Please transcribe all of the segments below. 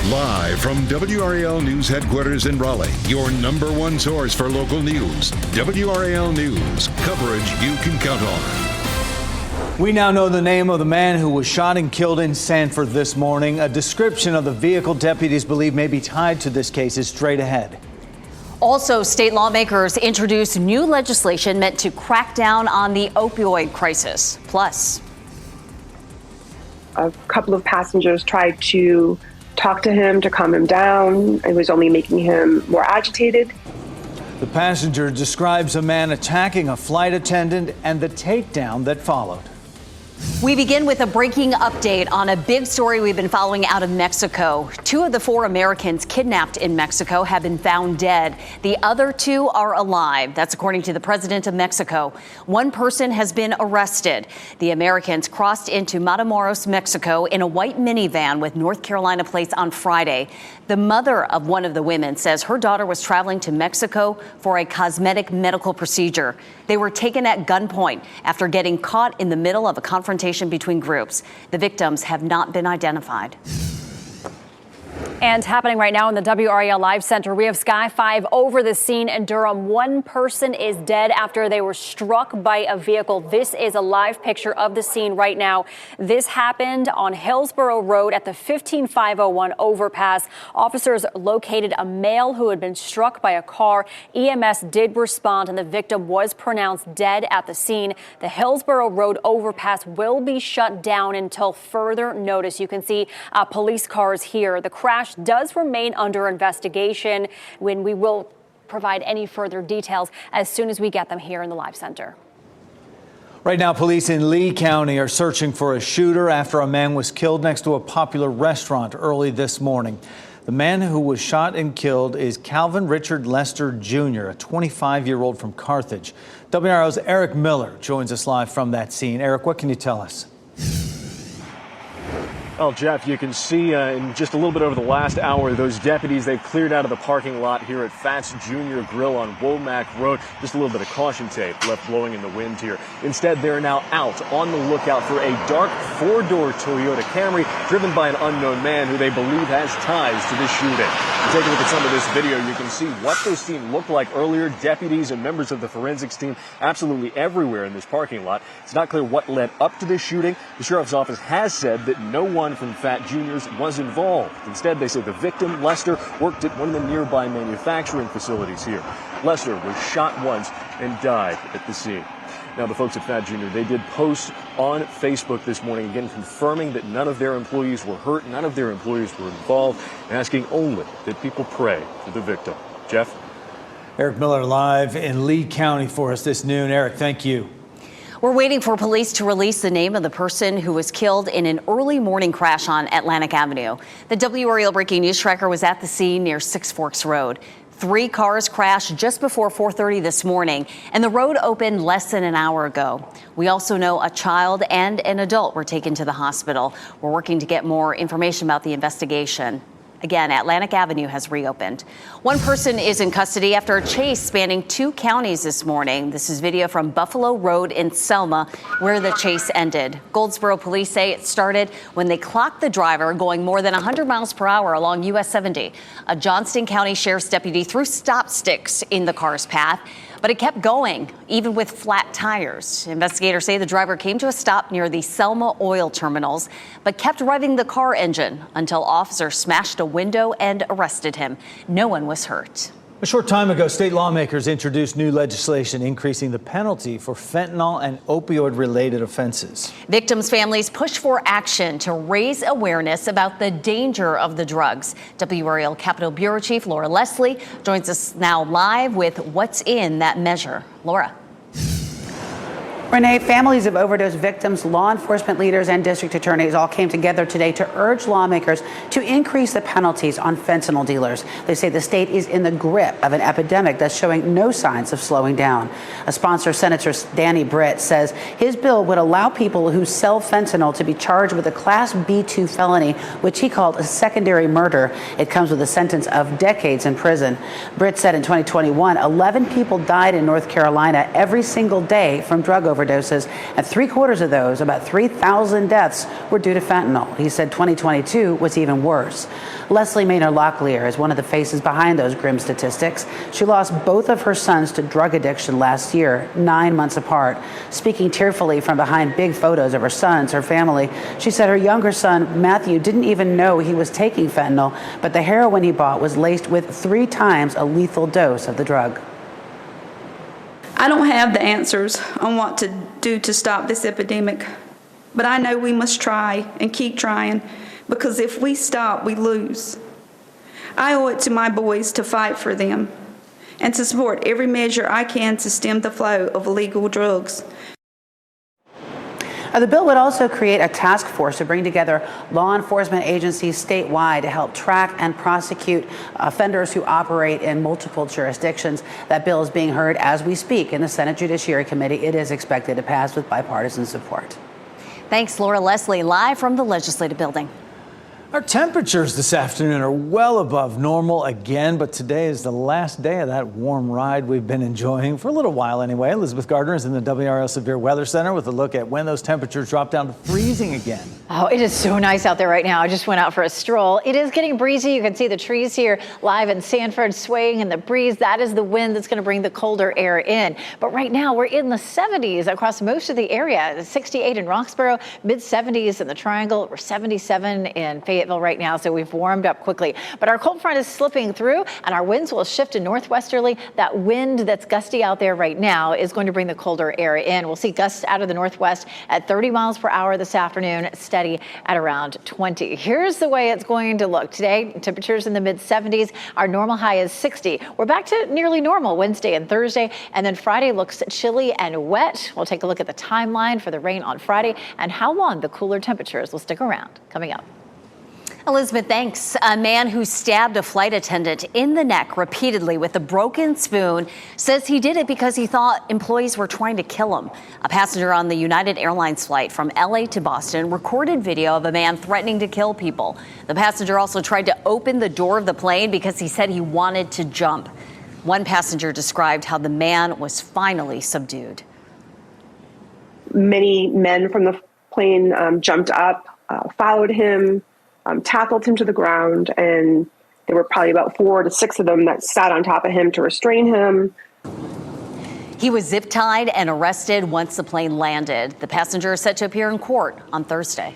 Live from WRAL News Headquarters in Raleigh, your number one source for local news. WRAL News, coverage you can count on. We now know the name of the man who was shot and killed in Sanford this morning. A description of the vehicle deputies believe may be tied to this case is straight ahead. Also, state lawmakers introduced new legislation meant to crack down on the opioid crisis. Plus, a couple of passengers tried to talk to him to calm him down. It was only making him more agitated. The passenger describes a man attacking a flight attendant and the takedown that followed. we begin with a breaking update on a big story we've been following out of Mexico. 2 of the 4 Americans kidnapped in Mexico have been found dead. The other 2 are alive. That's according to the president of Mexico. 1 person has been arrested. The Americans crossed into Matamoros, Mexico in a white minivan with North Carolina plates on Friday. The mother of one of the women says her daughter was traveling to Mexico for a cosmetic medical procedure. They were taken at gunpoint after getting caught in the middle of a confrontation between groups. The victims have not been identified. And happening right now in the WRAL Live Center, we have Sky 5 over the scene in Durham. 1 person is dead after they were struck by a vehicle. This is a live picture of the scene right now. This happened on Hillsborough Road at the 15501 overpass. Officers located a male who had been struck by a car. EMS did respond and the victim was pronounced dead at the scene. The Hillsborough Road overpass will be shut down until further notice. You can see police cars here. The crash does remain under investigation, when we will provide any further details as soon as we get them here in the Live Center. Right now, police in Lee County are searching for a shooter after a man was killed next to a popular restaurant early this morning. The man who was shot and killed is Calvin Richard Lester Jr., a 25-year-old from Carthage. WRAL's Eric Miller joins us live from that scene. Eric, what can you tell us? Well, Jeff, you can see in just a little bit over the last hour, those deputies, they've cleared out of the parking lot here at Fats Jr. Grill on Womack Road. Just a little bit of caution tape left blowing in the wind here. Instead, they're now out on the lookout for a dark 4-door Toyota Camry driven by an unknown man who they believe has ties to this shooting. Take a look at some of this video. You can see what this scene looked like earlier. Deputies and members of the forensics team absolutely everywhere in this parking lot. It's not clear what led up to this shooting. The sheriff's office has said that no one from Fat Junior's was involved. Instead, they say the victim, Lester, worked at one of the nearby manufacturing facilities here. Lester was shot once and died at the scene. Now, the folks at Fat Junior, they did post on Facebook this morning, again, confirming that none of their employees were hurt, none of their employees were involved, and asking only that people pray for the victim. Jeff? Eric Miller live in Lee County for us this noon. Eric, thank you. We're waiting for police to release the name of the person who was killed in an early morning crash on Atlantic Avenue. The WRAL Breaking News Tracker was at the scene near Six Forks Road. 3 cars crashed just before 4:30 this morning, and the road opened less than an hour ago. We also know a child and an adult were taken to the hospital. We're working to get more information about the investigation. Again, Atlantic Avenue has reopened. 1 person is in custody after a chase spanning 2 counties this morning. This is video from Buffalo Road in Selma, where the chase ended. Goldsboro police say it started when they clocked the driver going more than 100 miles per hour along US 70. A Johnston County Sheriff's deputy threw stop sticks in the car's path, but it kept going, even with flat tires. Investigators say the driver came to a stop near the Selma oil terminals, but kept revving the car engine until officers smashed a window and arrested him. No one was hurt. A short time ago, state lawmakers introduced new legislation increasing the penalty for fentanyl and opioid-related offenses. Victims' families push for action to raise awareness about the danger of the drugs. WRAL Capitol Bureau Chief Laura Leslie joins us now live with what's in that measure. Laura. Renee, families of overdose victims, law enforcement leaders, and district attorneys all came together today to urge lawmakers to increase the penalties on fentanyl dealers. They say the state is in the grip of an epidemic that's showing no signs of slowing down. A sponsor, Senator Danny Britt, says his bill would allow people who sell fentanyl to be charged with a Class B2 felony, which he called a secondary murder. It comes with a sentence of decades in prison. Britt said in 2021, 11 people died in North Carolina every single day from drug overdose. overdoses, and 3/4 of those, about 3,000 deaths, were due to fentanyl. He said 2022 was even worse. Leslie Maynard Locklear is one of the faces behind those grim statistics. She lost both of her sons to drug addiction last year, 9 months apart. Speaking tearfully from behind big photos of her sons, her family, she said her younger son, Matthew, didn't even know he was taking fentanyl, but the heroin he bought was laced with 3 times a lethal dose of the drug. I don't have the answers on what to do to stop this epidemic, but I know we must try and keep trying, because if we stop, we lose. I owe it to my boys to fight for them and to support every measure I can to stem the flow of illegal drugs. The bill would also create a task force to bring together law enforcement agencies statewide to help track and prosecute offenders who operate in multiple jurisdictions. That bill is being heard as we speak in the Senate Judiciary Committee. It is expected to pass with bipartisan support. Thanks, Laura Leslie, live from the Legislative Building. Our temperatures this afternoon are well above normal again, but today is the last day of that warm ride we've been enjoying for a little while anyway. Elizabeth Gardner is in the WRAL Severe Weather Center with a look at when those temperatures drop down to freezing again. Oh, it is so nice out there right now. I just went out for a stroll. It is getting breezy. You can see the trees here live in Sanford swaying in the breeze. That is the wind that's going to bring the colder air in. But right now we're in the 70s across most of the area. 68 in Roxborough, mid 70s in the Triangle. We're 77 in Fayetteville right now, so we've warmed up quickly. But our cold front is slipping through and our winds will shift to northwesterly. That wind that's gusty out there right now is going to bring the colder air in. We'll see gusts out of the northwest at 30 miles per hour this afternoon, steady at around 20. Here's the way it's going to look today. Temperatures in the mid 70s. Our normal high is 60. We're back to nearly normal Wednesday and Thursday, and then Friday looks chilly and wet. We'll take a look at the timeline for the rain on Friday and how long the cooler temperatures will stick around. Coming up. Elizabeth, thanks. A man who stabbed a flight attendant in the neck repeatedly with a broken spoon says he did it because he thought employees were trying to kill him. A passenger on the United Airlines flight from LA to Boston recorded video of a man threatening to kill people. The passenger also tried to open the door of the plane because he said he wanted to jump. One passenger described how the man was finally subdued. Many men from the plane jumped up, followed him, tackled him to the ground, and there were probably about 4 to 6 of them that sat on top of him to restrain him. He was zip tied and arrested once the plane landed. The passenger is set to appear in court on Thursday.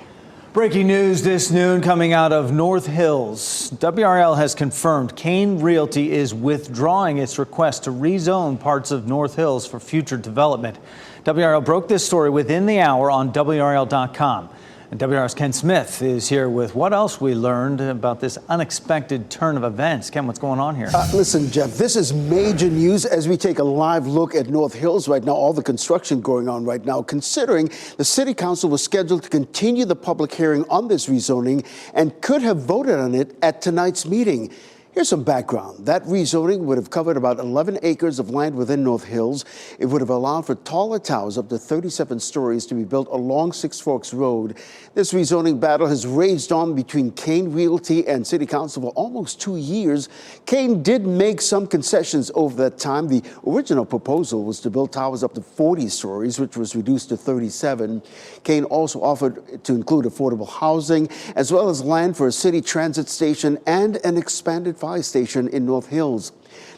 Breaking news this noon coming out of North Hills. WRAL has confirmed Kane Realty is withdrawing its request to rezone parts of North Hills for future development. WRAL broke this story within the hour on WRAL.com. And WRAL's Ken Smith is here with what else we learned about this unexpected turn of events. Ken, what's going on here? Listen, Jeff, this is major news as we take a live look at North Hills right now, all the construction going on right now, considering the City Council was scheduled to continue the public hearing on this rezoning and could have voted on it at tonight's meeting. Here's some background. That rezoning would have covered about 11 acres of land within North Hills. It would have allowed for taller towers up to 37 stories to be built along Six Forks Road. This rezoning battle has raged on between Kane Realty and City Council for almost 2 years. Kane did make some concessions over that time. The original proposal was to build towers up to 40 stories, which was reduced to 37. Kane also offered to include affordable housing, as well as land for a city transit station and an expanded fire station in North Hills.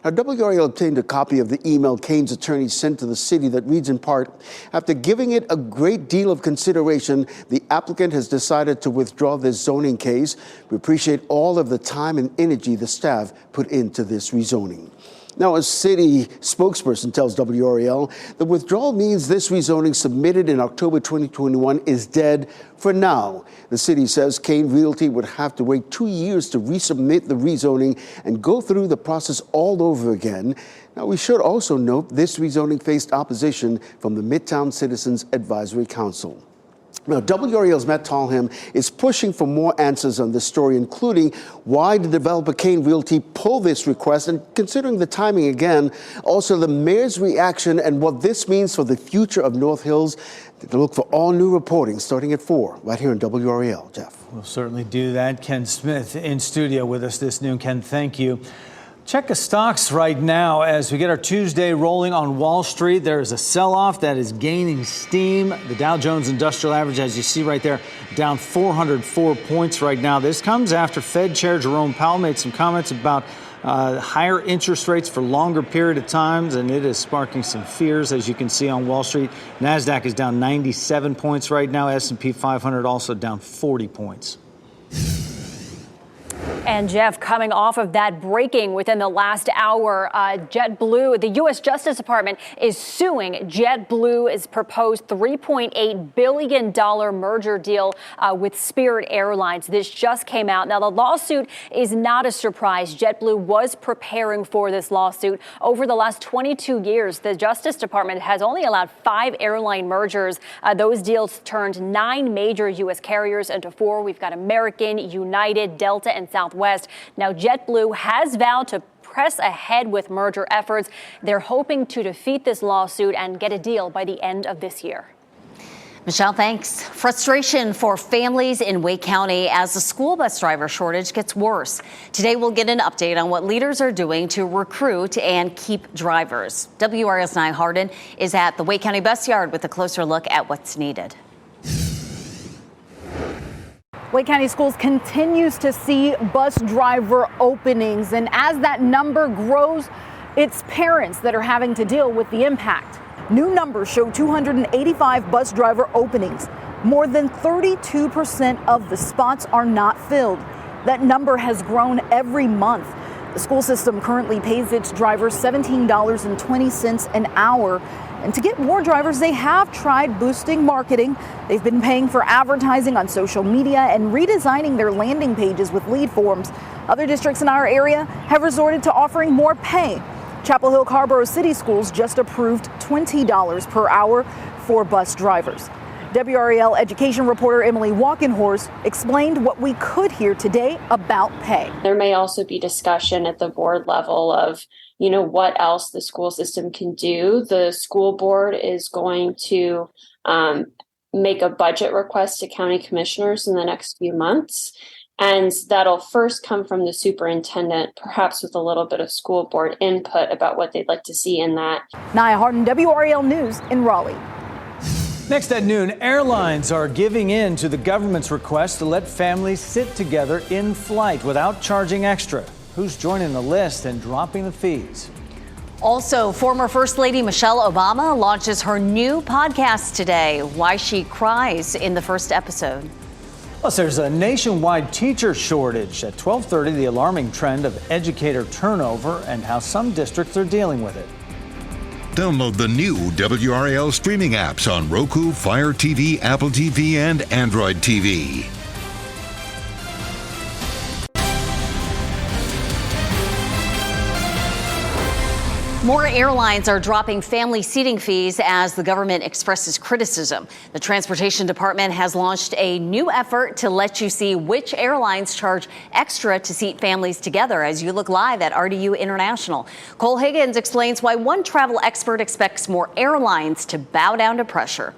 Now, WRAL obtained a copy of the email Kane's attorney sent to the city that reads in part, after giving it a great deal of consideration, the applicant has decided to withdraw this zoning case. We appreciate all of the time and energy the staff put into this rezoning. Now, a city spokesperson tells WRAL the withdrawal means this rezoning submitted in October 2021 is dead for now. The city says Kane Realty would have to wait 2 years to resubmit the rezoning and go through the process all over again. Now, we should also note this rezoning faced opposition from the Midtown Citizens Advisory Council. Now, WRAL's Matt Tallham is pushing for more answers on this story, including why the developer Kane Realty pulled this request, and considering the timing again, also the mayor's reaction and what this means for the future of North Hills. To look for all new reporting starting at 4 right here on WRAL. Jeff. We'll certainly do that. Ken Smith in studio with us this noon. Ken, thank you. Check the stocks right now as we get our Tuesday rolling on Wall Street. There is a sell-off that is gaining steam. The Dow Jones Industrial Average, as you see right there, down 404 points right now. This comes after Fed Chair Jerome Powell made some comments about higher interest rates for longer period of times, and it is sparking some fears, as you can see on Wall Street. NASDAQ is down 97 points right now. S&P 500 also down 40 points. And Jeff, coming off of that breaking within the last hour, JetBlue, the U.S. Justice Department is suing JetBlue's proposed $3.8 billion merger deal with Spirit Airlines. This just came out. Now, the lawsuit is not a surprise. JetBlue was preparing for this lawsuit. Over the last 22 years, the Justice Department has only allowed 5 airline mergers. Those deals turned 9 major U.S. carriers into 4. We've got American, United, Delta, and Southwest. Now, JetBlue has vowed to press ahead with merger efforts. They're hoping to defeat this lawsuit and get a deal by the end of this year. Michelle, thanks. Frustration for families in Wake County as the school bus driver shortage gets worse. Today, we'll get an update on what leaders are doing to recruit and keep drivers. WRAL's Nye Harden is at the Wake County Bus Yard with a closer look at what's needed. Wake County Schools continues to see bus driver openings, and as that number grows, it's parents that are having to deal with the impact. New numbers show 285 bus driver openings. More than 32% of the spots are not filled. That number has grown every month. The school system currently pays its drivers $17.20 an hour. And to get more drivers, they have tried boosting marketing. They've been paying for advertising on social media and redesigning their landing pages with lead forms. Other districts in our area have resorted to offering more pay. Chapel Hill Carborough City Schools just approved $20 per hour for bus drivers. WRAL education reporter Emily Walkenhorst explained what we could hear today about pay. There may also be discussion at the board level of what else the school system can do. The school board is going to make a budget request to county commissioners in the next few months. And that'll first come from the superintendent, perhaps with a little bit of school board input about what they'd like to see in that. Nia Harden, WRAL News in Raleigh. Next at noon, airlines are giving in to the government's request to let families sit together in flight without charging extra. Who's joining the list and dropping the fees? Also, former First Lady Michelle Obama launches her new podcast today, Why She Cries, in the first episode. Plus, there's a nationwide teacher shortage. At 12:30, the alarming trend of educator turnover and how some districts are dealing with it. Download the new WRAL streaming apps on Roku, Fire TV, Apple TV, and Android TV. More airlines are dropping family seating fees as the government expresses criticism. The Transportation Department has launched a new effort to let you see which airlines charge extra to seat families together as you look live at RDU International. Cole Higgins explains why one travel expert expects more airlines to bow down to pressure.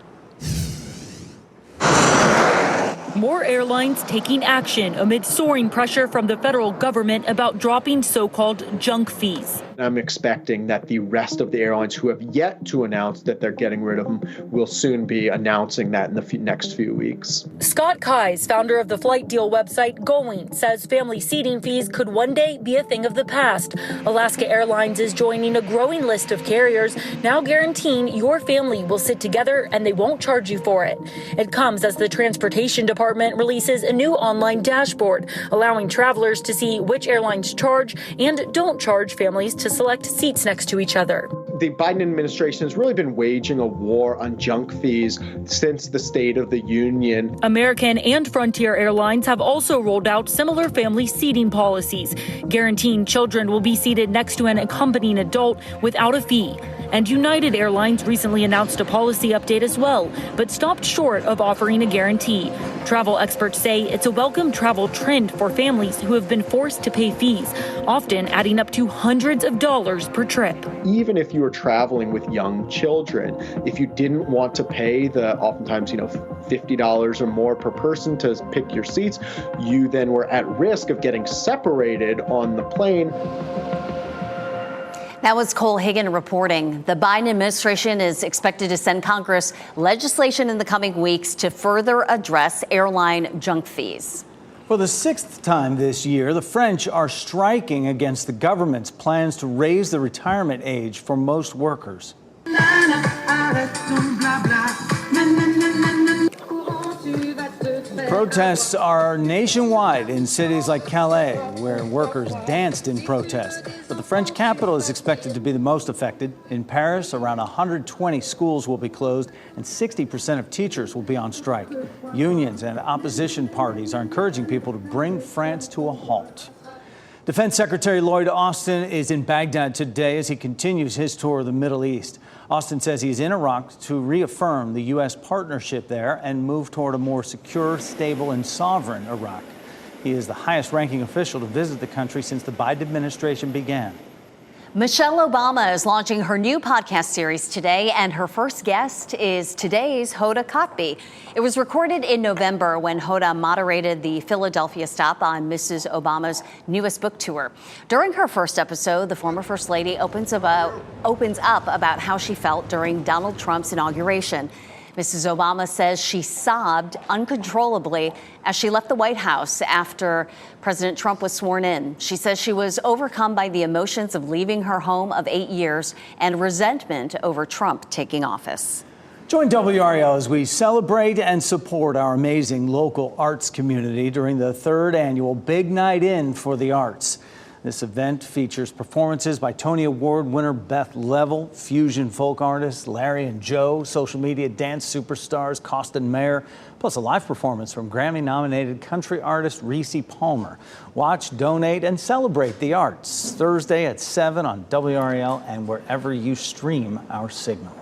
More airlines taking action amid soaring pressure from the federal government about dropping so-called junk fees. I'm expecting that the rest of the airlines who have yet to announce that they're getting rid of them will soon be announcing that in the next few weeks. Scott Keyes, founder of the flight deal website Going, says family seating fees could one day be a thing of the past. Alaska Airlines is joining a growing list of carriers now guaranteeing your family will sit together and they won't charge you for it. It comes as the Transportation Department releases a new online dashboard allowing travelers to see which airlines charge and don't charge families to select seats next to each other. The Biden administration has really been waging a war on junk fees since the State of the Union. American and Frontier Airlines have also rolled out similar family seating policies, guaranteeing children will be seated next to an accompanying adult without a fee. And United Airlines recently announced a policy update as well, but stopped short of offering a guarantee. Travel experts say it's a welcome travel trend for families who have been forced to pay fees, often adding up to hundreds of dollars per trip. Even if you were traveling with young children, if you didn't want to pay the oftentimes, $50 or more per person to pick your seats, you then were at risk of getting separated on the plane. That was Cole Hagan reporting. The Biden administration is expected to send Congress legislation in the coming weeks to further address airline junk fees. For the sixth time this year, the French are striking against the government's plans to raise the retirement age for most workers. Protests are nationwide in cities like Calais, where workers danced in protest. But the French capital is expected to be the most affected. In Paris, around 120 schools will be closed and 60% of teachers will be on strike. Unions and opposition parties are encouraging people to bring France to a halt. Defense Secretary Lloyd Austin is in Baghdad today as he continues his tour of the Middle East. Austin says he's in Iraq to reaffirm the U.S. partnership there and move toward a more secure, stable, and sovereign Iraq. He is the highest-ranking official to visit the country since the Biden administration began. Michelle Obama is launching her new podcast series today, and her first guest is today's Hoda Kotb. It was recorded in November when Hoda moderated the Philadelphia stop on Mrs. Obama's newest book tour. During her first episode, the former First Lady opens up about how she felt during Donald Trump's inauguration. Mrs. Obama says she sobbed uncontrollably as she left the White House after President Trump was sworn in. She says she was overcome by the emotions of leaving her home of 8 years and resentment over Trump taking office. Join WRAL as we celebrate and support our amazing local arts community during the third annual Big Night In for the Arts. This event features performances by Tony Award winner Beth Level, fusion folk artists Larry and Joe, social media dance superstars Costin Mayer, plus a live performance from Grammy-nominated country artist Reese Palmer. Watch, donate, and celebrate the arts Thursday at 7 on WRAL and wherever you stream our signal.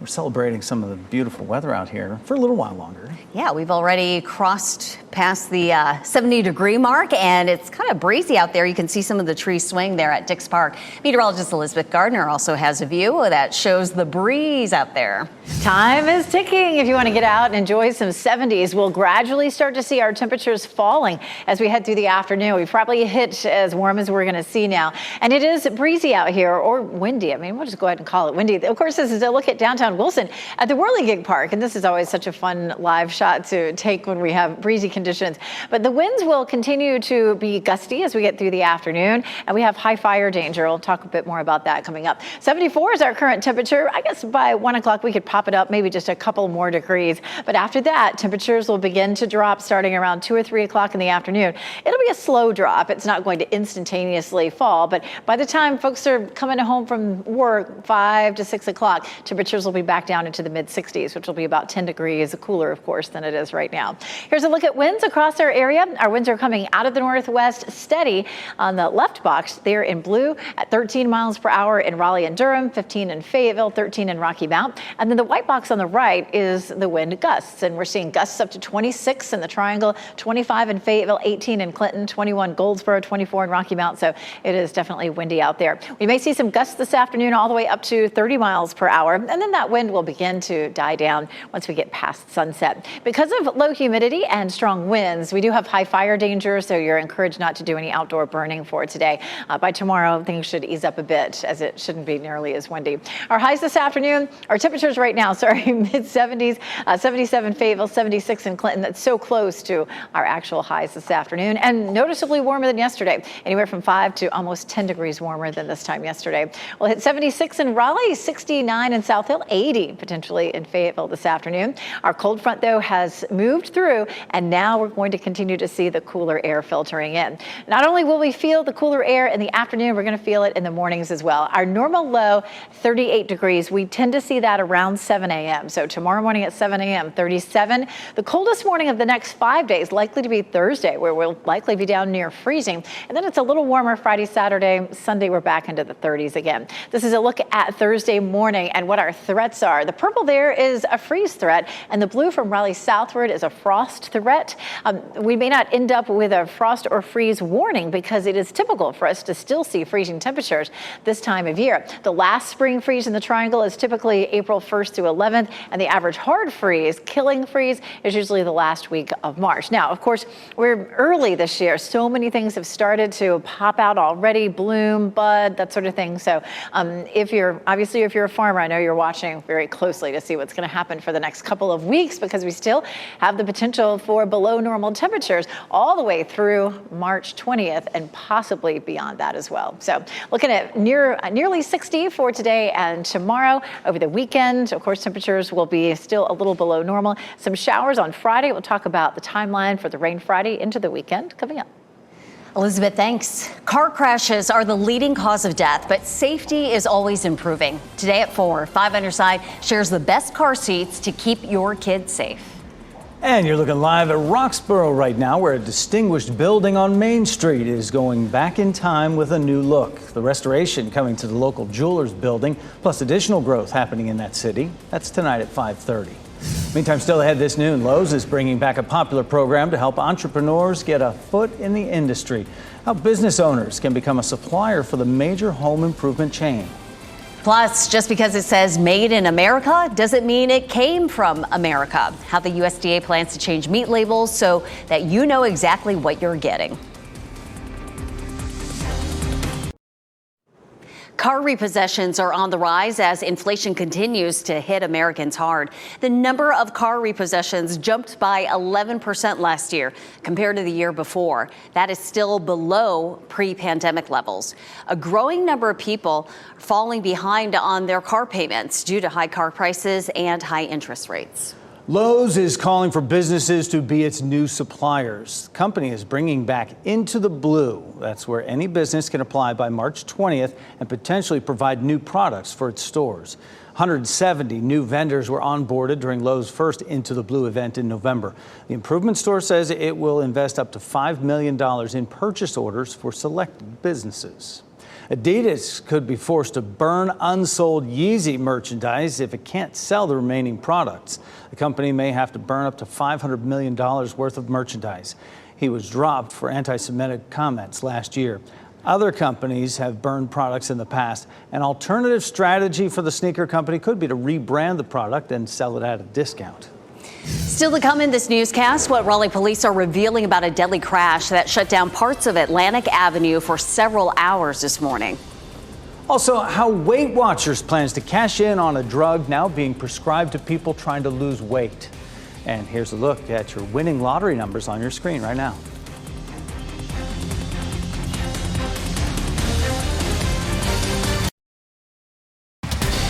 We're celebrating some of the beautiful weather out here for a little while longer. Yeah, we've already crossed past the 70-degree mark, and it's kind of breezy out there. You can see some of the trees swing there at Dix Park. Meteorologist Elizabeth Gardner also has a view that shows the breeze out there. Time is ticking. If you want to get out and enjoy some 70s, we'll gradually start to see our temperatures falling as we head through the afternoon. We probably hit as warm as we're going to see now. And it is breezy out here, or windy. I mean, we'll just go ahead and call it windy. Of course, this is a look at downtown Wilson at the Whirligig Park. And this is always such a fun live shot to take when we have breezy conditions. But the winds will continue to be gusty as we get through the afternoon. And we have high fire danger. We'll talk a bit more about that coming up. 74 is our current temperature. I guess by 1 o'clock we could pop it up maybe just a couple more degrees. But after that, temperatures will begin to drop starting around 2 or 3 o'clock in the afternoon. It'll be a slow drop. It's not going to instantaneously fall. But by the time folks are coming home from work, 5 to 6 o'clock, temperatures will be back down into the mid 60s, which will be about 10 degrees cooler, of course, than it is right now. Here's a look at winds across our area. Our winds are coming out of the northwest, steady on the left box there in blue at 13 miles per hour in Raleigh and Durham, 15 in Fayetteville, 13 in Rocky Mount. And then the white box on the right is the wind gusts. And we're seeing gusts up to 26 in the Triangle, 25 in Fayetteville, 18 in Clinton, 21 Goldsboro, 24 in Rocky Mount. So it is definitely windy out there. We may see some gusts this afternoon all the way up to 30 miles per hour. And then that wind will begin to die down once we get past sunset. Because of low humidity and strong winds, we do have high fire danger, so you're encouraged not to do any outdoor burning for today. By tomorrow, things should ease up a bit as it shouldn't be nearly as windy. Our highs this afternoon, our temperatures right now, mid 70s, 77 Fayetteville, 76 in Clinton. That's so close to our actual highs this afternoon and noticeably warmer than yesterday, anywhere from 5 to almost 10 degrees warmer than this time yesterday. We'll hit 76 in Raleigh, 69 in South Hill, 80 potentially in Fayetteville this afternoon. Our cold front, though, has moved through, and now we're going to continue to see the cooler air filtering in. Not only will we feel the cooler air in the afternoon, we're going to feel it in the mornings as well. Our normal low, 38 degrees. We tend to see that around 7 a.m. So tomorrow morning at 7 a.m., 37. The coldest morning of the next 5 days likely to be Thursday, where we'll likely be down near freezing. And then it's a little warmer Friday, Saturday. Sunday, we're back into the 30s again. This is a look at Thursday morning and what our threat threats are. The purple there is a freeze threat, and the blue from Raleigh southward is a frost threat. We may not end up with a frost or freeze warning because it is typical for us to still see freezing temperatures this time of year. The last spring freeze in the triangle is typically April 1st through 11th, and the average hard freeze, killing freeze, is usually the last week of March. Now, of course, we're early this year. So many things have started to pop out already, bloom, bud, that sort of thing. So if you're a farmer, I know you're watching very closely to see what's going to happen for the next couple of weeks, because we still have the potential for below normal temperatures all the way through March 20th and possibly beyond that as well. So looking at nearly 60 for today and tomorrow. Over the weekend, of course, temperatures will be still a little below normal. Some showers on Friday. We'll talk about the timeline for the rain Friday into the weekend coming up. Elizabeth, thanks. Car crashes are the leading cause of death, but safety is always improving. Today at 4, 5 Under Side shares the best car seats to keep your kids safe. And you're looking live at Roxborough right now, where a distinguished building on Main Street is going back in time with a new look. The restoration coming to the local Jewelers building, plus additional growth happening in that city. That's tonight at 5:30. Meantime, still ahead this noon, Lowe's is bringing back a popular program to help entrepreneurs get a foot in the industry. How business owners can become a supplier for the major home improvement chain. Plus, just because it says made in America doesn't mean it came from America. How the USDA plans to change meat labels so that you know exactly what you're getting. Car repossessions are on the rise as inflation continues to hit Americans hard. The number of car repossessions jumped by 11% last year compared to the year before. That is still below pre-pandemic levels. A growing number of people are falling behind on their car payments due to high car prices and high interest rates. Lowe's is calling for businesses to be its new suppliers. The company is bringing back Into the Blue. That's where any business can apply by March 20th and potentially provide new products for its stores. 170 new vendors were onboarded during Lowe's first Into the Blue event in November. The improvement store says it will invest up to $5 million in purchase orders for selected businesses. Adidas could be forced to burn unsold Yeezy merchandise if it can't sell the remaining products. The company may have to burn up to $500 million worth of merchandise. He was dropped for anti-Semitic comments last year. Other companies have burned products in the past. An alternative strategy for the sneaker company could be to rebrand the product and sell it at a discount. Still to come in this newscast, what Raleigh police are revealing about a deadly crash that shut down parts of Atlantic Avenue for several hours this morning. Also, how Weight Watchers plans to cash in on a drug now being prescribed to people trying to lose weight. And here's a look at your winning lottery numbers on your screen right now.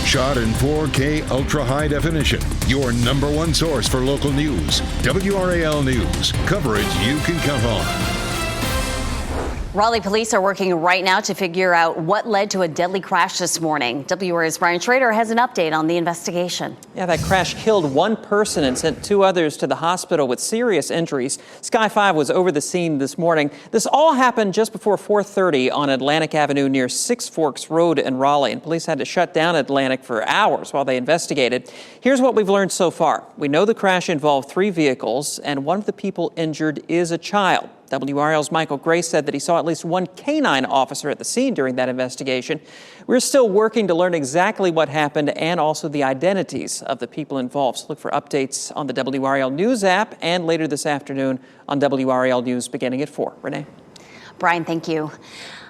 Shot in 4K ultra high definition. Your number one source for local news. WRAL News. Coverage you can count on. Raleigh police are working right now to figure out what led to a deadly crash this morning. WRAL's Brian Schrader has an update on the investigation. Yeah, that crash killed one person and sent 2 others to the hospital with serious injuries. Sky 5 was over the scene this morning. This all happened just before 4:30 on Atlantic Avenue near Six Forks Road in Raleigh. And police had to shut down Atlantic for hours while they investigated. Here's what we've learned so far. We know the crash involved 3 vehicles, and one of the people injured is a child. WRAL's Michael Gray said that he saw at least one canine officer at the scene during that investigation. We're still working to learn exactly what happened and also the identities of the people involved. So look for updates on the WRAL News app and later this afternoon on WRAL News beginning at 4. Renee? Brian, thank you.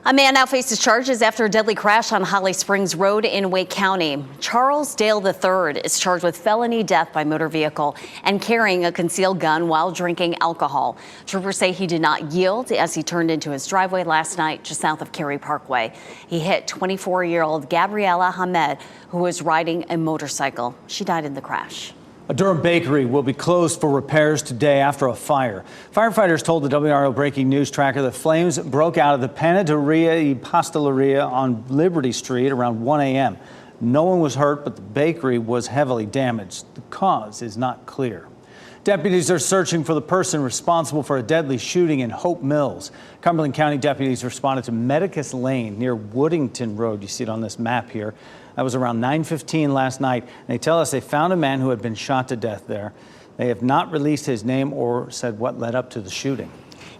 A man now faces charges after a deadly crash on Holly Springs Road in Wake County. Charles Dale III is charged with felony death by motor vehicle and carrying a concealed gun while drinking alcohol. Troopers say he did not yield as he turned into his driveway last night just south of Cary Parkway. He hit 24-year-old Gabriella Hamed, who was riding a motorcycle. She died in the crash. A Durham bakery will be closed for repairs today after a fire. Firefighters told the WRAL Breaking News Tracker that flames broke out of the Panaderia y Pasteleria on Liberty Street around 1 a.m. No one was hurt, but the bakery was heavily damaged. The cause is not clear. Deputies are searching for the person responsible for a deadly shooting in Hope Mills. Cumberland County deputies responded to Medicus Lane near Woodington Road. You see it on this map here. That was around 9:15 last night. And they tell us they found a man who had been shot to death there. They have not released his name or said what led up to the shooting.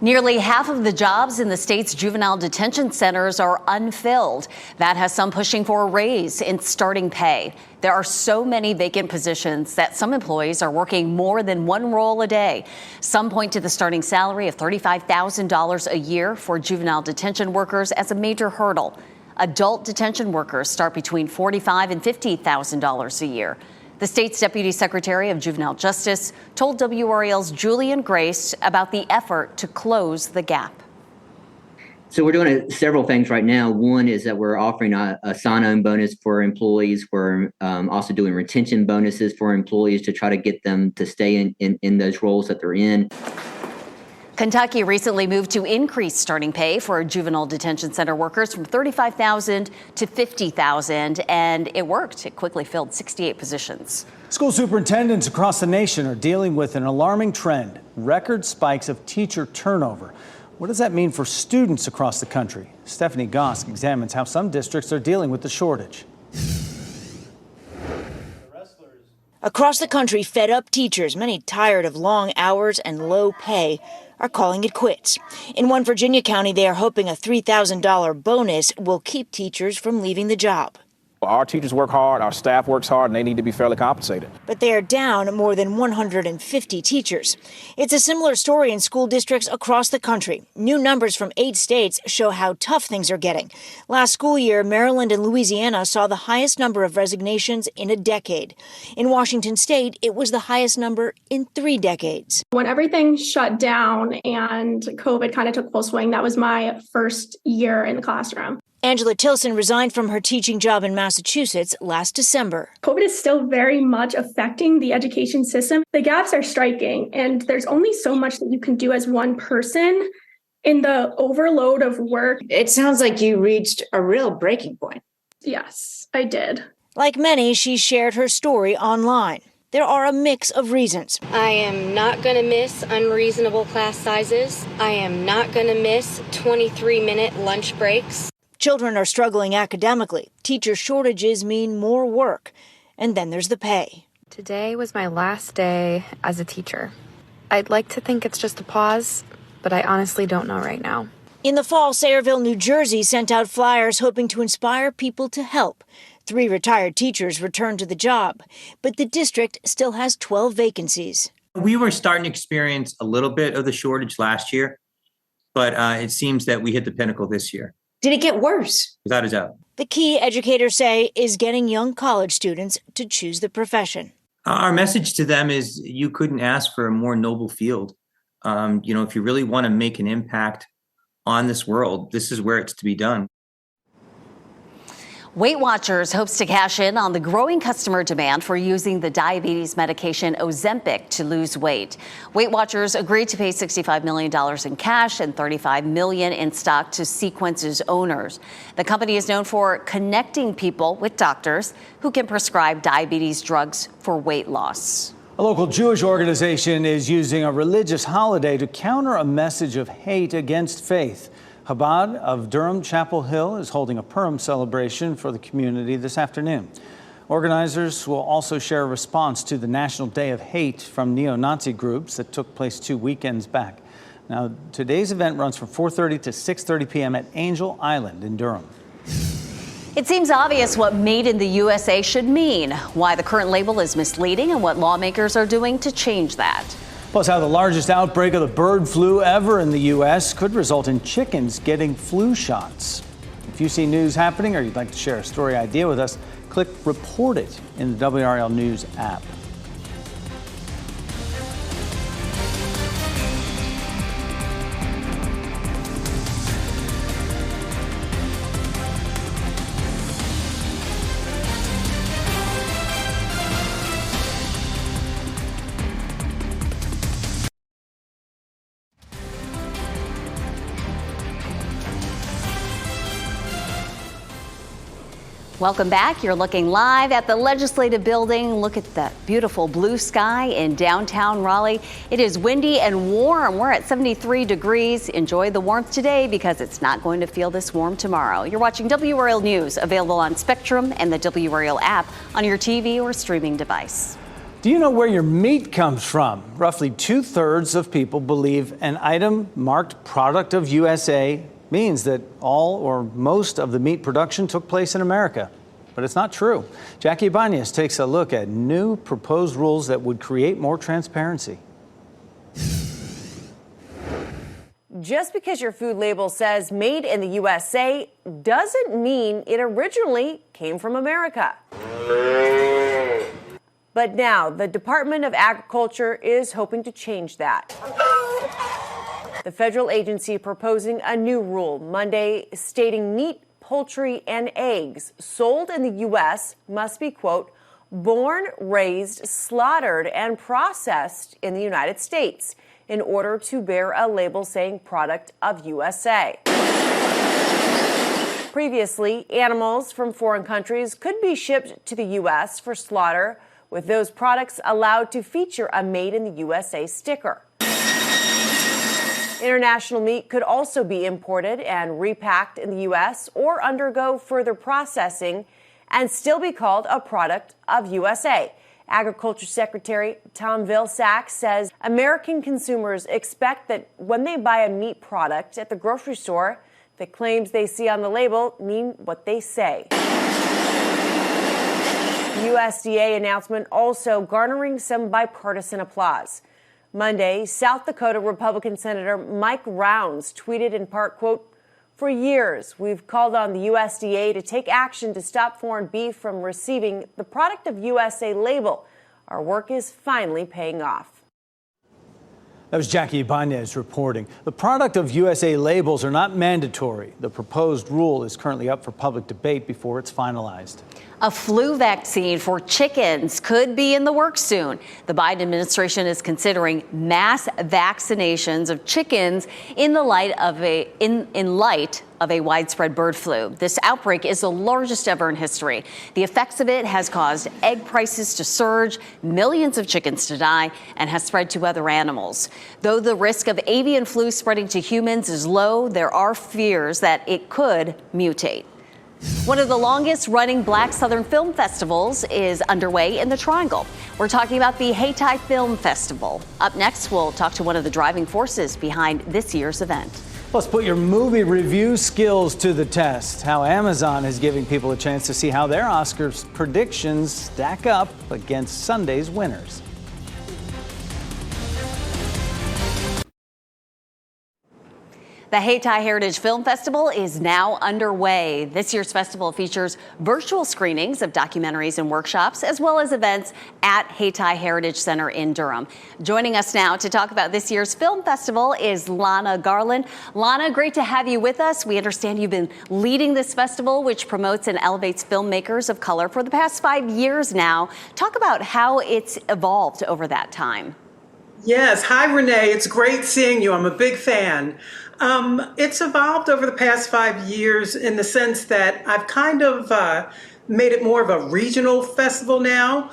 Nearly half of the jobs in the state's juvenile detention centers are unfilled. That has some pushing for a raise in starting pay. There are so many vacant positions that some employees are working more than one role a day. Some point to the starting salary of $35,000 a year for juvenile detention workers as a major hurdle. Adult detention workers start between $45,000 and $50,000 a year. The state's Deputy Secretary of Juvenile Justice told WRAL's Julian Grace about the effort to close the gap. So we're doing several things right now. One is that we're offering a sign-on bonus for employees. We're also doing retention bonuses for employees to try to get them to stay in those roles that they're in. Kentucky recently moved to increase starting pay for juvenile detention center workers from $35,000 to $50,000, and it worked. It quickly filled 68 positions. School superintendents across the nation are dealing with an alarming trend: record spikes of teacher turnover. What does that mean for students across the country? Stephanie Gosk examines how some districts are dealing with the shortage. Across the country, fed-up teachers, many tired of long hours and low pay, are calling it quits. In one Virginia county, they are hoping a $3,000 bonus will keep teachers from leaving the job. Our teachers work hard, our staff works hard, and they need to be fairly compensated. But they are down more than 150 teachers. It's a similar story in school districts across the country. New numbers from 8 states show how tough things are getting. Last school year, Maryland and Louisiana saw the highest number of resignations in a decade. In Washington state, it was the highest number in 3 decades. When everything shut down and COVID kind of took full swing, that was my first year in the classroom. Angela Tilson resigned from her teaching job in Massachusetts last December. COVID is still very much affecting the education system. The gaps are striking, and there's only so much that you can do as one person in the overload of work. It sounds like you reached a real breaking point. Yes, I did. Like many, she shared her story online. There are a mix of reasons. I am not going to miss unreasonable class sizes. I am not going to miss 23-minute lunch breaks. Children are struggling academically. Teacher shortages mean more work. And then there's the pay. Today was my last day as a teacher. I'd like to think it's just a pause, but I honestly don't know right now. In the fall, Sayreville, New Jersey sent out flyers hoping to inspire people to help. 3 retired teachers returned to the job, but the district still has 12 vacancies. We were starting to experience a little bit of the shortage last year, but it seems that we hit the pinnacle this year. Did it get worse? Without a doubt. The key, educators say, is getting young college students to choose the profession. Our message to them is you couldn't ask for a more noble field. If you really want to make an impact on this world, this is where it's to be done. Weight Watchers hopes to cash in on the growing customer demand for using the diabetes medication Ozempic to lose weight. Weight Watchers agreed to pay $65 million in cash and $35 million in stock to Sequence's owners. The company is known for connecting people with doctors who can prescribe diabetes drugs for weight loss. A local Jewish organization is using a religious holiday to counter a message of hate against faith. Chabad of Durham Chapel Hill is holding a Purim celebration for the community this afternoon. Organizers will also share a response to the National Day of Hate from neo-Nazi groups that took place 2 weekends back. Now, today's event runs from 4:30 to 6:30 p.m. at Angel Island in Durham. It seems obvious what Made in the USA should mean, why the current label is misleading, and what lawmakers are doing to change that. Plus, how the largest outbreak of the bird flu ever in the U.S. could result in chickens getting flu shots. If you see news happening or you'd like to share a story idea with us, click Report It in the WRAL News app. Welcome back. You're looking live at the Legislative Building. Look at that beautiful blue sky in downtown Raleigh. It is windy and warm. We're at 73 degrees. Enjoy the warmth today because it's not going to feel this warm tomorrow. You're watching WRAL News, available on Spectrum and the WRAL app on your TV or streaming device. Do you know where your meat comes from? Roughly 2/3 of people believe an item marked product of USA means that all or most of the meat production took place in America. But it's not true. Jackie Ibanez takes a look at new proposed rules that would create more transparency. Just because your food label says made in the USA doesn't mean it originally came from America. But now the Department of Agriculture is hoping to change that. The federal agency proposing a new rule Monday stating meat, poultry, and eggs sold in the U.S. must be, quote, born, raised, slaughtered, and processed in the United States in order to bear a label saying product of USA. Previously, animals from foreign countries could be shipped to the U.S. for slaughter, with those products allowed to feature a Made in the USA sticker. International meat could also be imported and repacked in the U.S. or undergo further processing and still be called a product of USA. Agriculture Secretary Tom Vilsack says American consumers expect that when they buy a meat product at the grocery store, the claims they see on the label mean what they say. The USDA announcement also garnering some bipartisan applause. Monday, South Dakota Republican Senator Mike Rounds tweeted in part, quote, for years, we've called on the USDA to take action to stop foreign beef from receiving the product of USA label. Our work is finally paying off. That was Jackie Ibanez reporting. The product of USA labels are not mandatory. The proposed rule is currently up for public debate before it's finalized. A flu vaccine for chickens could be in the works soon. The Biden administration is considering mass vaccinations of chickens in light of a widespread bird flu. This outbreak is the largest ever in history. The effects of it has caused egg prices to surge, millions of chickens to die, and has spread to other animals. Though the risk of avian flu spreading to humans is low, there are fears that it could mutate. One of the longest running Black Southern film festivals is underway in the Triangle. We're talking about the Hayti Film Festival. Up next, we'll talk to one of the driving forces behind this year's event. Let's put your movie review skills to the test. How Amazon is giving people a chance to see how their Oscars predictions stack up against Sunday's winners. The Hayti Heritage Film Festival is now underway. This year's festival features virtual screenings of documentaries and workshops, as well as events at Hayti Heritage Center in Durham. Joining us now to talk about this year's film festival is Lana Garland. Lana, great to have you with us. We understand you've been leading this festival, which promotes and elevates filmmakers of color for the past 5 years now. Talk about how it's evolved over that time. Yes. Hi, Renee. It's great seeing you. I'm a big fan. It's evolved over the past 5 years in the sense that I've kind of made it more of a regional festival now.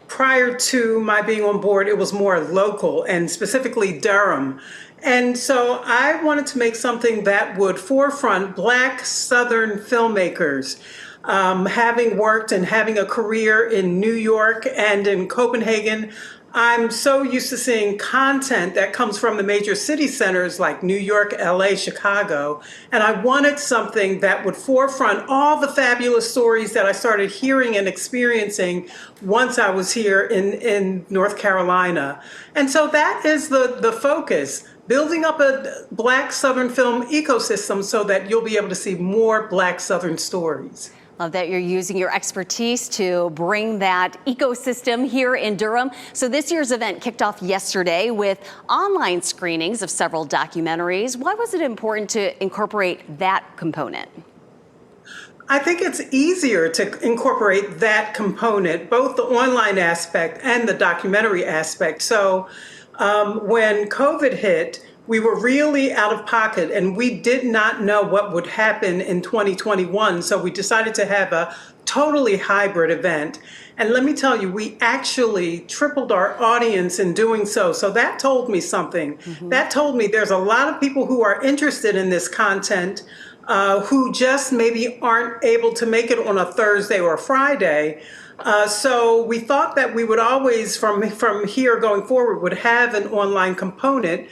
Prior to my being on board, it was more local and specifically Durham. And so I wanted to make something that would forefront Black Southern filmmakers. Having worked and having a career in New York and in Copenhagen, I'm so used to seeing content that comes from the major city centers like New York, LA, Chicago, and I wanted something that would forefront all the fabulous stories that I started hearing and experiencing once I was here in North Carolina. And so that is the focus, building up a Black Southern film ecosystem so that you'll be able to see more Black Southern stories. Love that you're using your expertise to bring that ecosystem here in Durham. So this year's event kicked off yesterday with online screenings of several documentaries. Why was it important to incorporate that component? I think it's easier to incorporate that component, both the online aspect and the documentary aspect. So when COVID hit, we were really out of pocket, and we did not know what would happen in 2021. So we decided to have a totally hybrid event. And let me tell you, we actually tripled our audience in doing so. So that told me something. That told me there's a lot of people who are interested in this content, who just maybe aren't able to make it on a Thursday or a Friday. So we thought that we would always, from here going forward, would have an online component.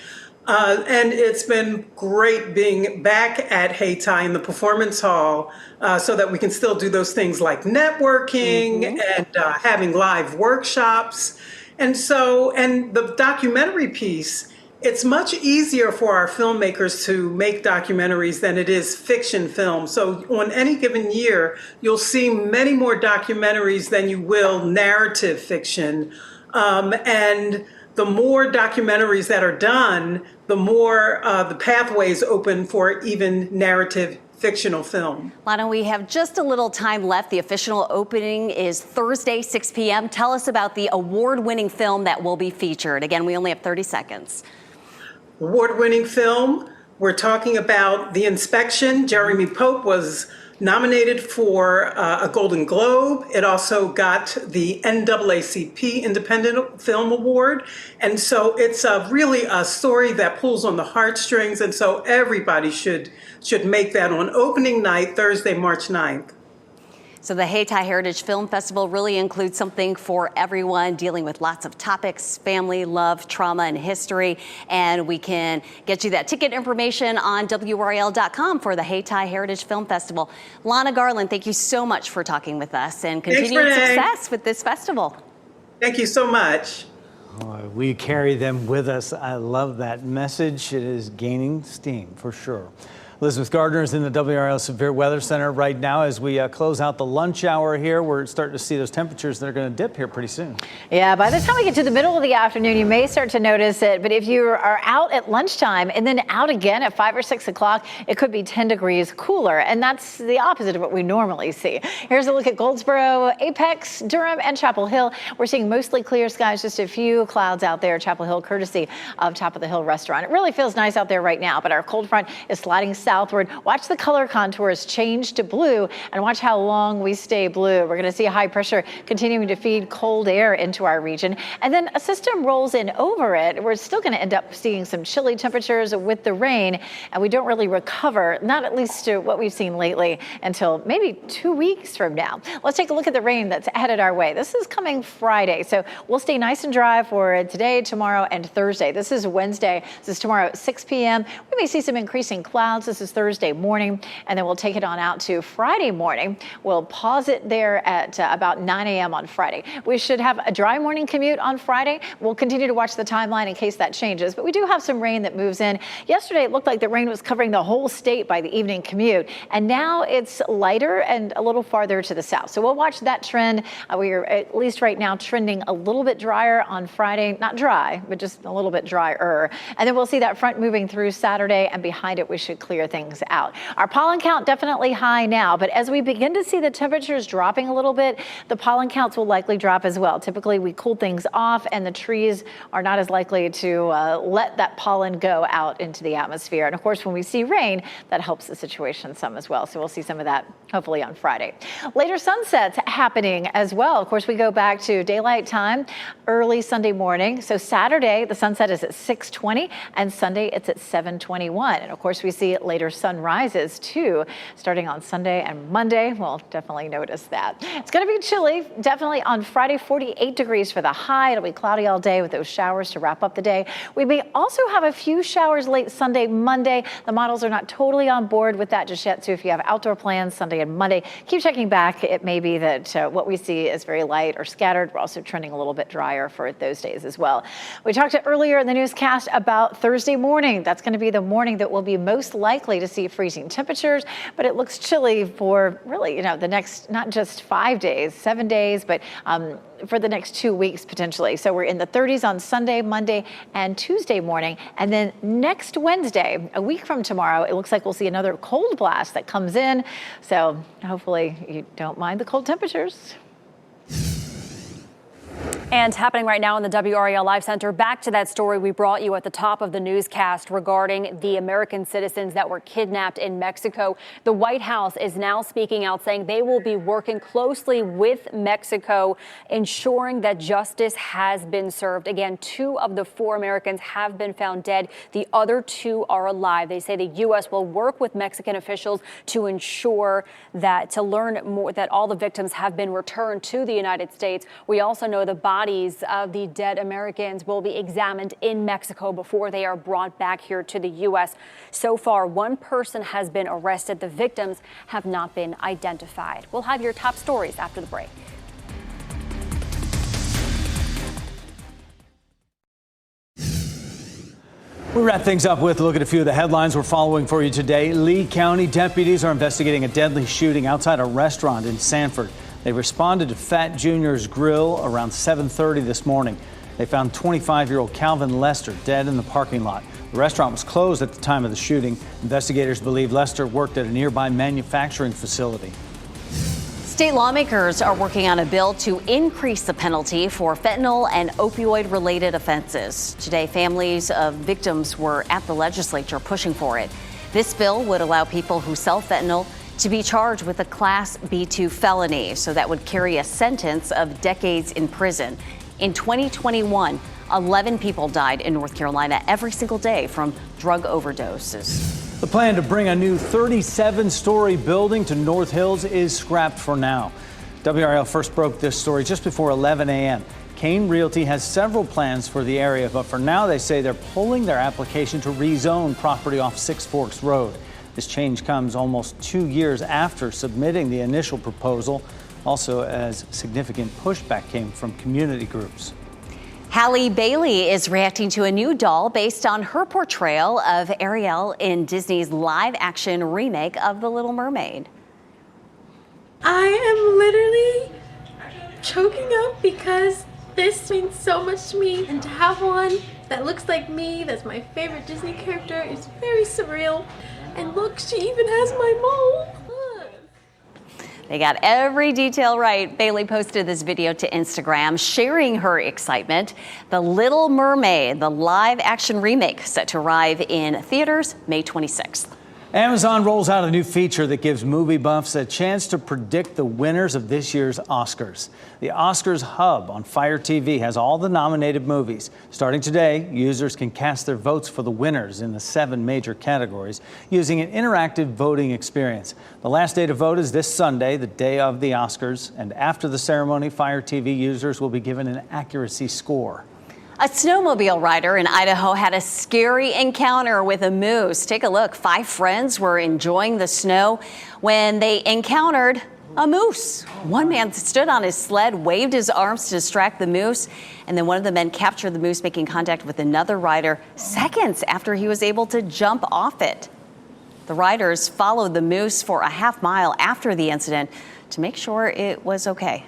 And it's been great being back at Hayti in the Performance Hall, so that we can still do those things like networking and having live workshops. And the documentary piece, it's much easier for our filmmakers to make documentaries than it is fiction film. So on any given year, you'll see many more documentaries than you will narrative fiction. And the more documentaries that are done, the more the pathways open for even narrative fictional film. Lana, we have just a little time left. The official opening is Thursday, 6 p.m. Tell us about the award-winning film that will be featured. Again, we only have 30 seconds. Award-winning film. We're talking about The Inspection. Jeremy Pope was nominated for a Golden Globe. It also got the NAACP Independent Film Award. And so it's really a story that pulls on the heartstrings. And so everybody should make that on opening night, Thursday, March 9th. So the Hayti Heritage Film Festival really includes something for everyone, dealing with lots of topics: family, love, trauma, and history. And we can get you that ticket information on WRAL.com for the Hayti Heritage Film Festival. Lana Garland, thank you so much for talking with us, and continued success with this festival. Thank you so much. We carry them with us. I love that message. It is gaining steam for sure. Elizabeth Gardner is in the WRAL Severe Weather Center right now as we close out the lunch hour here. We're starting to see those temperatures that are going to dip here pretty soon. Yeah, by the time we get to the middle of the afternoon, you may start to notice it. But if you are out at lunchtime and then out again at 5 or 6 o'clock, it could be 10 degrees cooler. And that's the opposite of what we normally see. Here's a look at Goldsboro, Apex, Durham, and Chapel Hill. We're seeing mostly clear skies, just a few clouds out there. Chapel Hill, courtesy of Top of the Hill restaurant. It really feels nice out there right now, but our cold front is sliding southward. Watch the color contours change to blue and watch how long we stay blue. We're going to see high pressure continuing to feed cold air into our region. And then a system rolls in over it. We're still going to end up seeing some chilly temperatures with the rain, and we don't really recover, not at least to what we've seen lately, until maybe 2 weeks from now. Let's take a look at the rain that's headed our way. This is coming Friday, so we'll stay nice and dry for today, tomorrow, and Thursday. This is Wednesday. This is tomorrow at 6 p.m. We may see some increasing clouds. This is Thursday morning, and then we'll take it on out to Friday morning. We'll pause it there at about 9 a.m. on Friday. We should have a dry morning commute on Friday. We'll continue to watch the timeline in case that changes, but we do have some rain that moves in. Yesterday, it looked like the rain was covering the whole state by the evening commute, and now it's lighter and a little farther to the south. So we'll watch that trend. We are at least right now trending a little bit drier on Friday. Not dry, but just a little bit drier. And then we'll see that front moving through Saturday, and behind it, we should clear things out. Our pollen count definitely high now, but as we begin to see the temperatures dropping a little bit, the pollen counts will likely drop as well. Typically, we cool things off, and the trees are not as likely to let that pollen go out into the atmosphere. And of course, when we see rain, that helps the situation some as well. So we'll see some of that hopefully on Friday. Later sunsets happening as well. Of course, we go back to daylight time early Sunday morning. So Saturday, the sunset is at 6:20, and Sunday it's at 7:21. And of course, we see later sunrises too, starting on Sunday and Monday. We'll definitely notice that. It's going to be chilly, definitely on Friday, 48 degrees for the high. It'll be cloudy all day with those showers to wrap up the day. We may also have a few showers late Sunday, Monday. The models are not totally on board with that just yet. So if you have outdoor plans Sunday and Monday, keep checking back. It may be that what we see is very light or scattered. We're also trending a little bit drier for those days as well. We talked earlier in the newscast about Thursday morning. That's going to be the morning that we'll be most likely to see freezing temperatures, but it looks chilly for really, the next, not just 5 days, 7 days, but for the next 2 weeks potentially. So we're in the 30s on Sunday, Monday, and Tuesday morning. And then next Wednesday, a week from tomorrow, it looks like we'll see another cold blast that comes in. So hopefully you don't mind the cold temperatures. And happening right now in the WRAL Live Center, back to that story we brought you at the top of the newscast regarding the American citizens that were kidnapped in Mexico. The White House is now speaking out, saying they will be working closely with Mexico, ensuring that justice has been served. Again, 2 of the 4 Americans have been found dead. The other 2 are alive. They say the U.S. will work with Mexican officials to ensure that, to learn more, that all the victims have been returned to the United States. We also know the bodies of the dead Americans will be examined in Mexico before they are brought back here to the U.S. So far, 1 person has been arrested. The victims have not been identified. We'll have your top stories after the break. We wrap things up with a look at a few of the headlines we're following for you today. Lee County deputies are investigating a deadly shooting outside a restaurant in Sanford. They responded to Fat Jr.'s Grill around 7:30 this morning. They found 25-year-old Calvin Lester dead in the parking lot. The restaurant was closed at the time of the shooting. Investigators believe Lester worked at a nearby manufacturing facility. State lawmakers are working on a bill to increase the penalty for fentanyl and opioid-related offenses. Today, families of victims were at the legislature pushing for it. This bill would allow people who sell fentanyl to be charged with a Class B2 felony, so that would carry a sentence of decades in prison. In 2021, 11 people died in North Carolina every single day from drug overdoses. The plan to bring a new 37-story building to North Hills is scrapped for now. WRAL first broke this story just before 11 a.m. Kane Realty has several plans for the area, but for now they say they're pulling their application to rezone property off Six Forks Road. This change comes almost 2 years after submitting the initial proposal, also as significant pushback came from community groups. Halle Bailey is reacting to a new doll based on her portrayal of Ariel in Disney's live-action remake of The Little Mermaid. I am literally choking up because this means so much to me, and to have one that looks like me, that's my favorite Disney character, is very surreal. And look, she even has my mole. They got every detail right. Bailey posted this video to Instagram, sharing her excitement. The Little Mermaid, the live-action remake, set to arrive in theaters May 26th. Amazon rolls out a new feature that gives movie buffs a chance to predict the winners of this year's Oscars. The Oscars Hub on Fire TV has all the nominated movies. Starting today, users can cast their votes for the winners in the 7 major categories using an interactive voting experience. The last day to vote is this Sunday, the day of the Oscars, and after the ceremony, Fire TV users will be given an accuracy score. A snowmobile rider in Idaho had a scary encounter with a moose. Take a look. 5 friends were enjoying the snow when they encountered a moose. One man stood on his sled, waved his arms to distract the moose, and then one of the men captured the moose making contact with another rider seconds after he was able to jump off it. The riders followed the moose for a half mile after the incident to make sure it was okay.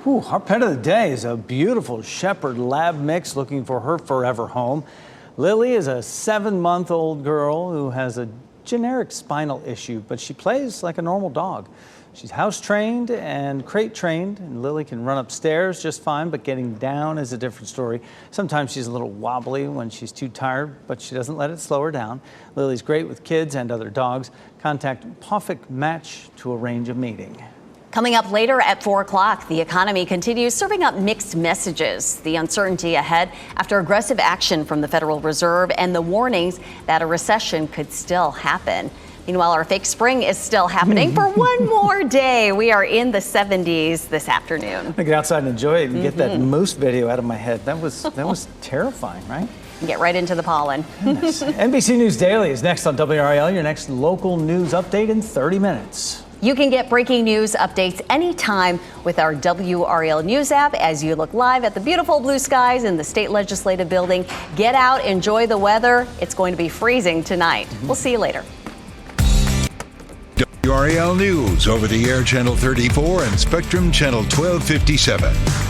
Our pet of the day is a beautiful shepherd lab mix looking for her forever home. Lily is a 7-month-old girl who has a generic spinal issue, but she plays like a normal dog. She's house trained and crate trained, and Lily can run upstairs just fine, but getting down is a different story. Sometimes she's a little wobbly when she's too tired, but she doesn't let it slow her down. Lily's great with kids and other dogs. Contact Poffic Match to arrange a meeting. Coming up later at 4 o'clock, the economy continues serving up mixed messages. The uncertainty ahead after aggressive action from the Federal Reserve and the warnings that a recession could still happen. Meanwhile, our fake spring is still happening for one more day. We are in the 70s this afternoon. I get outside and enjoy it and get that moose video out of my head. That was terrifying, right? Get right into the pollen. NBC News Daily is next on WRAL, your next local news update in 30 minutes. You can get breaking news updates anytime with our WRAL News app as you look live at the beautiful blue skies in the state legislative building. Get out, enjoy the weather. It's going to be freezing tonight. We'll see you later. WRAL News over the air Channel 34 and Spectrum Channel 1257.